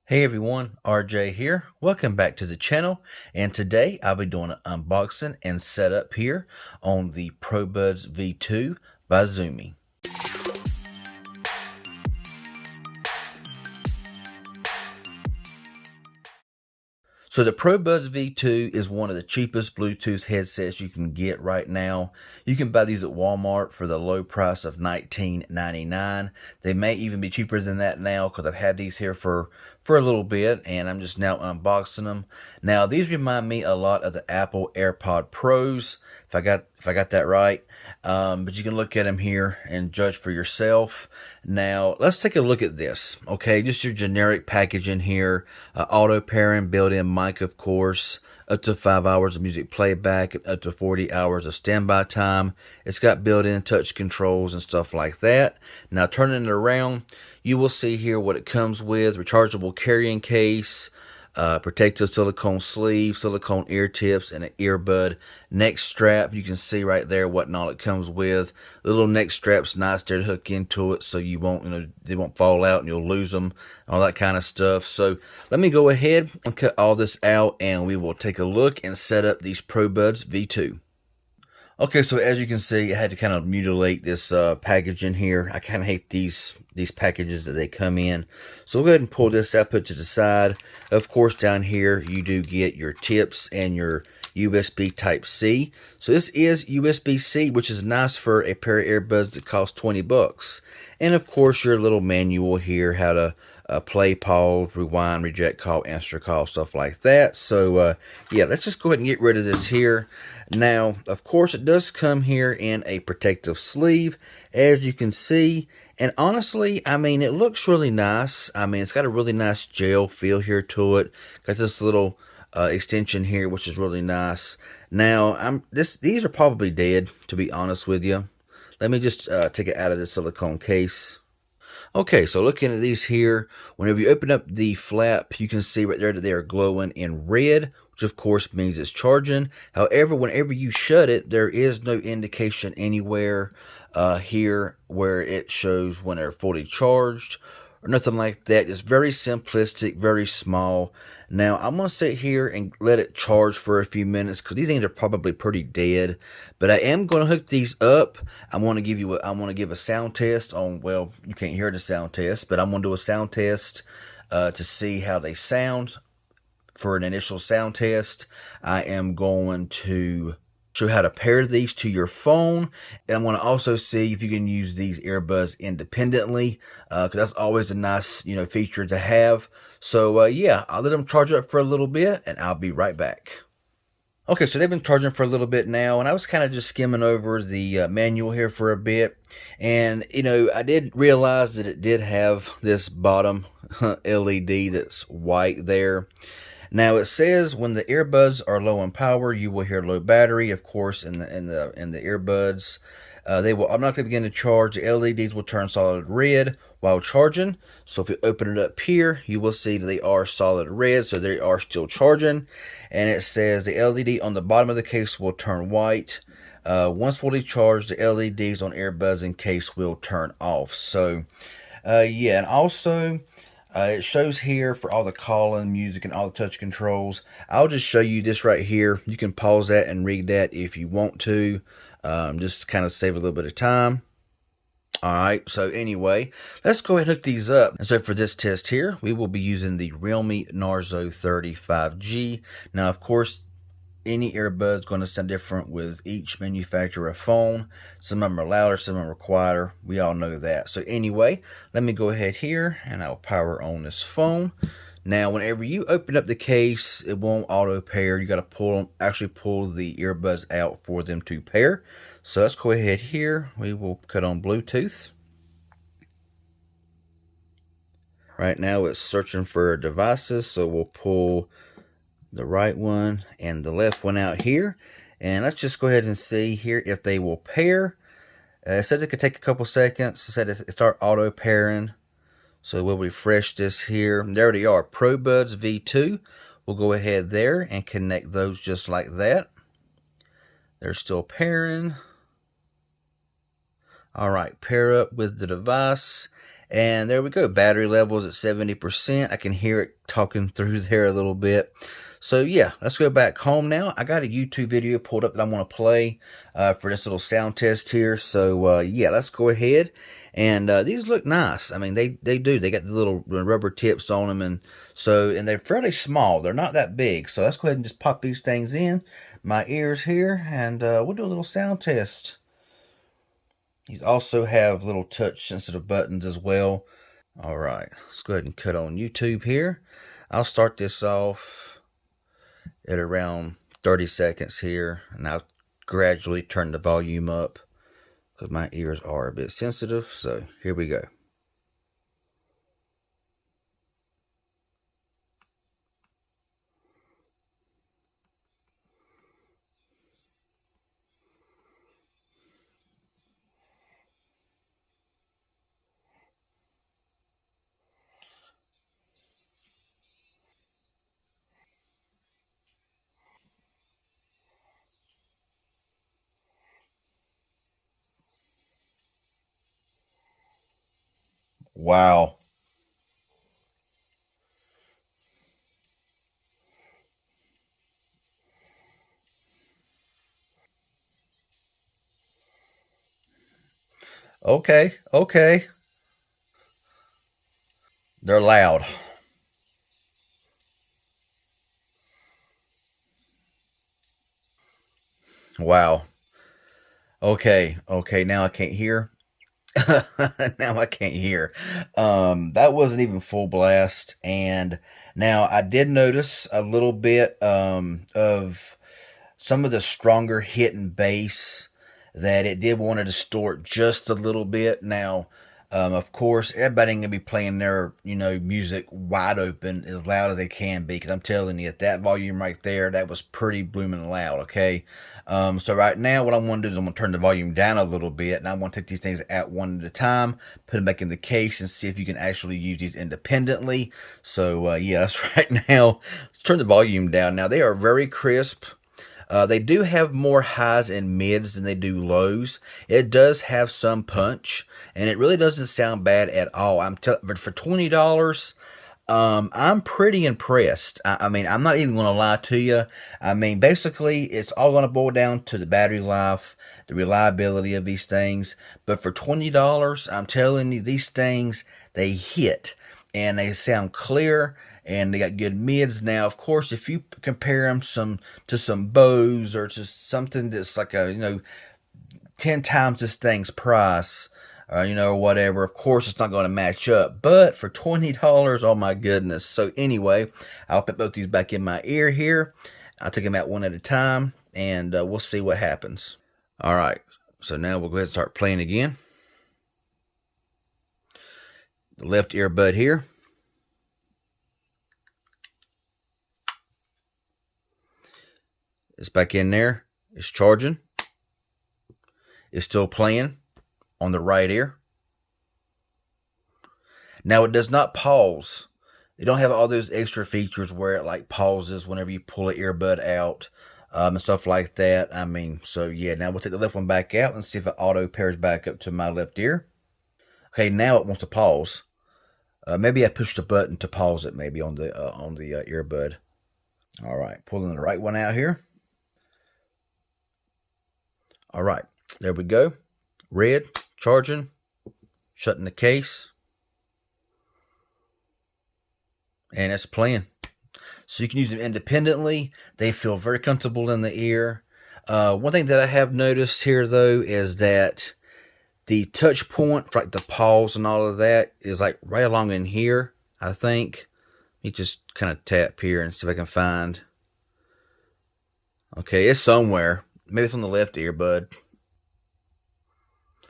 Hey everyone, RJ here. Welcome back to the channel. And today I'll be doing an unboxing and setup here on the ProBuds V2 by Zumi. So the ProBuds V2 is one of the cheapest Bluetooth headsets you can get right now. You can buy these at Walmart for the low price of $19.99. They may even be cheaper than that now because I've had these here for a little bit and I'm just now unboxing them. Now these remind me a lot of the Apple AirPod Pros, if I got that right. But you can look at them here and judge for yourself. Now let's take a look at this. Okay, just your generic packaging here. Auto pairing, built-in mic, of course. Up to 5 hours of music playback and up to 40 hours of standby time. It's got built-in touch controls and stuff like that. Now turning it around, you will see here what it comes with: rechargeable carrying case, protective silicone sleeve, silicone ear tips, and an earbud neck strap. You can see right there what all it comes with. The little neck strap's nice there to hook into it so you won't, they won't fall out and you'll lose them, all that kind of stuff. So let me go ahead and cut all this out and we will take a look and set up these ProBuds V2. Okay, so as you can see, I had to kind of mutilate this packaging here. I kind of hate these packages that they come in. So we'll go ahead and pull this out, put it to the side. Of course, down here, you do get your tips and your USB Type-C. So this is USB-C, which is nice for a pair of earbuds that cost 20 bucks. And of course, your little manual here, how to play, pause, rewind, reject call, answer call, stuff like that. So yeah, let's just go ahead and get rid of this here. Now, of course, it does come here in a protective sleeve, as you can see. And honestly, I mean, it looks really nice. I mean, it's got a really nice gel feel here to it. Got this little extension here, which is really nice. Now, these are probably dead, to be honest with you. Let me just take it out of the silicone case. Okay, so looking at these here, whenever you open up the flap, you can see right there that they are glowing in red, which of course means it's charging. However, whenever you shut it, there is no indication anywhere here where it shows when they're fully charged or nothing like that. It's very simplistic, very small. Now, I'm going to sit here and let it charge for a few minutes because these things are probably pretty dead. But I am going to hook these up. I want to give a sound test on, well, you can't hear the sound test, but I'm going to do a sound test to see how they sound. For an initial sound test, I am going to show how to pair these to your phone, and I'm going to also see if you can use these earbuds independently, because that's always a nice feature to have. So yeah, I'll let them charge up for a little bit and I'll be right back. Okay, so they've been charging for a little bit now, and I was kind of just skimming over the manual here for a bit, and I did realize that it did have this bottom LED that's white there. Now it says when the earbuds are low in power, you will hear low battery, of course, in the earbuds. They will automatically begin to charge. The LEDs will turn solid red while charging. So if you open it up here, you will see that they are solid red, so they are still charging. And it says the LED on the bottom of the case will turn white. Once fully charged, the LEDs on earbuds and case will turn off. So yeah, and also it shows here for all the calling, music, and all the touch controls. I'll just show you this right here. You can pause that and read that if you want to. Just kind of save a little bit of time. Alright, so anyway, let's go ahead and hook these up. And so for this test here, we will be using the Realme Narzo 30 5G. Now, of course, any earbud's going to sound different with each manufacturer phone. Some of them are louder, some of them are quieter. We all know that. So anyway, let me go ahead here and I'll power on this phone. Now, whenever you open up the case, it won't auto pair. You got to actually pull the earbuds out for them to pair. So let's go ahead here. We will cut on Bluetooth. Right now it's searching for devices, so we'll pull the right one and the left one out here. And let's just go ahead and see here if they will pair. It said it could take a couple seconds. It said it start auto pairing. So we'll refresh this here. There they are, ProBuds V2. We'll go ahead there and connect those just like that. They're still pairing. All right, pair up with the device. And there we go. Battery level is at 70%. I can hear it talking through there a little bit. So yeah, let's go back home now. I got a YouTube video pulled up that I want to play for this little sound test here. So yeah, let's go ahead. And these look nice. I mean, they do. They got the little rubber tips on them, and they're fairly small. They're not that big. So let's go ahead and just pop these things in my ears here, and we'll do a little sound test. These also have little touch sensitive buttons as well. All right, let's go ahead and cut on YouTube here. I'll start this off at around 30 seconds here, and I'll gradually turn the volume up because my ears are a bit sensitive. So here we go. Wow. Okay, okay. They're loud. Wow. Okay, okay. Now I can't hear. Now I can't hear. That wasn't even full blast. And now I did notice a little bit of some of the stronger hitting bass that it did want to distort just a little bit. Now, of course, everybody ain't gonna be playing their music wide open as loud as they can be. Because I'm telling you, at that volume right there, that was pretty blooming loud. Okay. So right now, what I want to do is I'm going to turn the volume down a little bit, and I want to take these things at one at a time, put them back in the case, and see if you can actually use these independently. So yes, right now, let's turn the volume down. Now they are very crisp. They do have more highs and mids than they do lows. It does have some punch, and it really doesn't sound bad at all. But for $20. I'm pretty impressed. I mean, I'm not even going to lie to you. I mean, basically, it's all going to boil down to the battery life, the reliability of these things. But for $20, I'm telling you, these things, they hit. And they sound clear, and they got good mids. Now, of course, if you compare them to some Bose or to something that's like 10 times this thing's price, whatever. Of course, it's not going to match up, but for $20, oh my goodness. So anyway, I'll put both these back in my ear here. I'll take them out one at a time, and we'll see what happens. All right, so now we'll go ahead and start playing again. The left earbud here. It's back in there. It's charging. It's still playing on the right ear. Now it does not pause. They don't have all those extra features where it like pauses whenever you pull an earbud out and stuff like that. I mean, so yeah, now we'll take the left one back out and see if it auto pairs back up to my left ear. Okay, now it wants to pause. Maybe I pushed the button to pause it maybe on the earbud. All right, pulling the right one out here. All right, there we go. Red, charging, shutting the case. And it's playing. So you can use them independently. They feel very comfortable in the ear. One thing that I have noticed here, though, is that the touch point, like the pause and all of that, is like right along in here, I think. Let me just kind of tap here and see if I can find. Okay, it's somewhere. Maybe it's on the left earbud.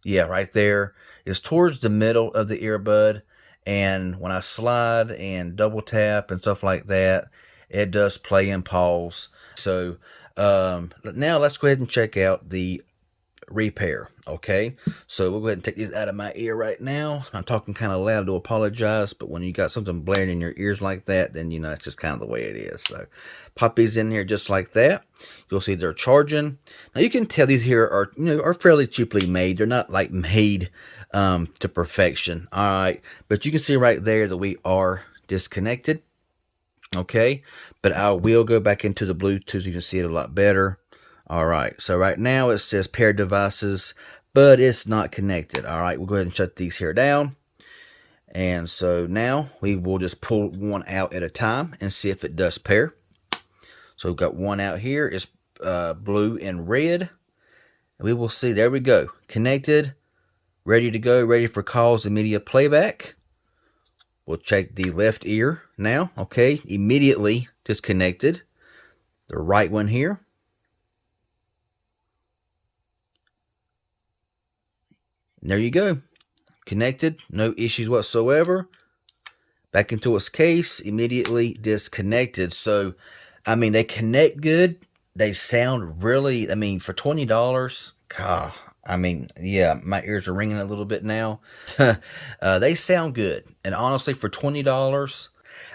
Yeah, right there. It's towards the middle of the earbud. And when I slide and double tap and stuff like that, it does play and pause. So now let's go ahead and check out the repair. Okay, so we'll go ahead and take these out of my ear right now. I'm talking kind of loud, to apologize, but when you got something blaring in your ears like that, then you know it's just kind of the way it is. So pop these in here just like that. You'll see they're charging. Now you can tell these here are, you know, are fairly cheaply made. They're not like made to perfection. All right, but you can see right there that we are disconnected. Okay, but I will go back into the Bluetooth so you can see it a lot better. All right, so right now it says paired devices, but it's not connected. All right, we'll go ahead and shut these here down. And so now we will just pull one out at a time and see if it does pair. So we've got one out here. It's blue and red. And we will see, there we go. Connected, ready to go, ready for calls and media playback. We'll check the left ear now. Okay, immediately disconnected. The right one here. And there you go. Connected, no issues whatsoever. Back into its case, immediately disconnected. So, I mean, they connect good. They sound really, I mean, for $20, God, I mean, yeah, my ears are ringing a little bit now. They sound good. And honestly, for $20,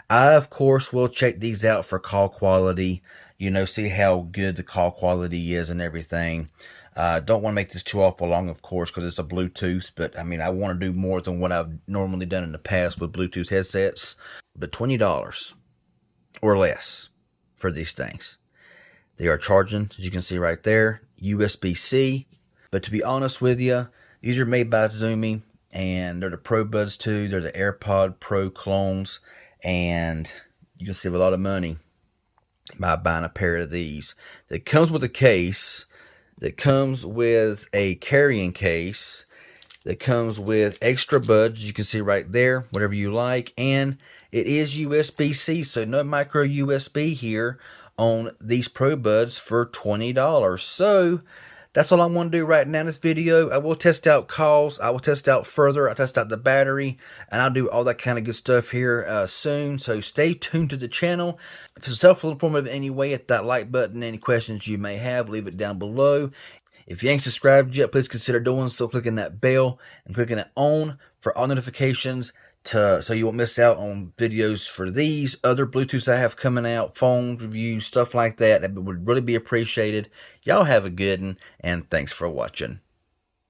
I, of course, will check these out for call quality. You know, see how good the call quality is and everything. Don't want to make this too awful long, of course, because it's a Bluetooth. But, I mean, I want to do more than what I've normally done in the past with Bluetooth headsets. But $20 or less for these things. They are charging, as you can see right there, USB-C. But to be honest with you, these are made by Zumi, and they're the Pro Buds 2. They're the AirPod Pro clones, and you can save a lot of money by buying a pair of these. That comes with a case, that comes with a carrying case, that comes with extra buds, you can see right there, whatever you like, and it is USB-C, so no micro USB here on these Pro Buds for $20. So that's all I want to do right now in this video. I will test out calls. I will test out further. I'll test out the battery. And I'll do all that kind of good stuff here soon. So stay tuned to the channel. If it's helpful, informative in any way, hit that like button. Any questions you may have, leave it down below. If you ain't subscribed yet, please consider doing so. Clicking that bell and clicking it on for all notifications, so you won't miss out on videos for these other Bluetooths I have coming out, phone reviews, stuff like that. That would really be appreciated. Y'all have a good one, and thanks for watching.